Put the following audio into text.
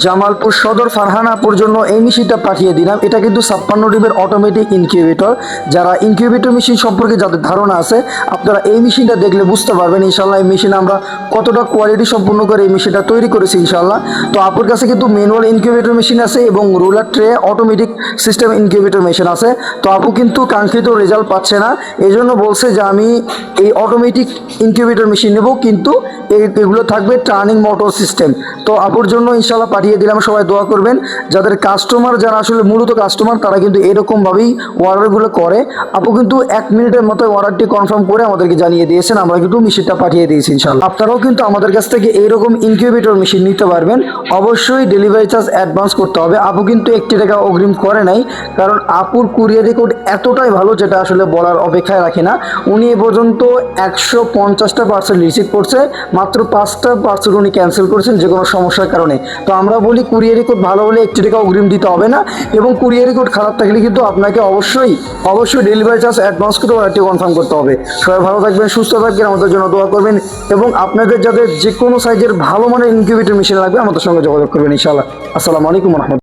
জামালপুর সদর ফারহানাপুর জন্য এই মেশিনটা পাঠিয়ে দিলাম। এটা কিন্তু 56 ডিমের অটোমেটিক ইনকিউবেটর। যারা ইনকিউবেটর মেশিন সম্পর্কে যাদের ধারণা আছে, আপনারা এই মেশিনটা দেখলে বুঝতে পারবেন ইনশাল্লাহ এই মেশিন আমরা কতটা কোয়ালিটি সম্পূর্ণ করে এই মেশিনটা তৈরি করেছি ইনশাল্লাহ। তো আপনার কাছে কিন্তু ম্যানুয়াল ইনকিউবেটর মেশিন আছে এবং ruler tray automatic system incubator machine আছে। তো আপু কিন্তু কাঙ্ক্ষিত রেজাল্ট পাচ্ছে না, এই জন্য বলছে যে আমি এই অটোমেটিক ইনকিউবেটর মেশিন নেব, কিন্তু এগুলো থাকবে টার্নিং মোটর সিস্টেম। তো আপুর জন্য ইনশাল্লাহ পাঠিয়ে দিলাম, সবাই দোয়া করবেন। যাদের কাস্টমার যারা আসলে মূলত কাস্টমার তারা কিন্তু এরকমভাবেই অর্ডারগুলো করে। আপু কিন্তু 1 মিনিটের মতো অর্ডারটি কনফার্ম করে আমাদেরকে জানিয়ে দিয়েছেন, আমরা কিন্তু মেশিনটা পাঠিয়ে দিয়েছি ইনশাল্লাহ। আপনারাও কিন্তু আমাদের কাছ থেকে এইরকম ইনকিউবেটর মেশিন নিতে পারবেন। অবশ্যই ডেলিভারি চার্জ অ্যাডভান্স করতে হবে। আপু কিন্তু 1 টাকা অগ্রিম করে নাই, কারণ আপুর কুরিয়ার রেকর্ড এতটাই ভালো যেটা আসলে বলার অপেক্ষায় রাখে না। উনি এ পর্যন্ত 150টা পার্সেল রিসিভ করছে, মাত্র 5টা পার্সেল উনি ক্যান্সেল করেছেন যে কোনো সমস্যার কারণে। তো আমরা বলি কুরিয়ার রেকর্ড ভালো হলে 1 টাকা অগ্রিম দিতে হবে না, এবং কুরিয়ার রেকর্ড খারাপ থাকলে কিন্তু আপনাকে অবশ্যই ডেলিভারি চার্জ অ্যাডভান্স করে অর্ডারটি কনফার্ম করতে হবে। সবাই ভালো থাকবেন, সুস্থ থাকবেন, আমাদের জন্য দোয়া করবেন, এবং আপনাদের যাদের যে কোনো সাইজের ভালো মানের ইনকিউবেটর মেশিন লাগবে আমাদের সঙ্গে যোগাযোগ করবেন ইনশাআল্লাহ। আসসালামু আলাইকুম ওয়া রাহমাতুল্লাহ।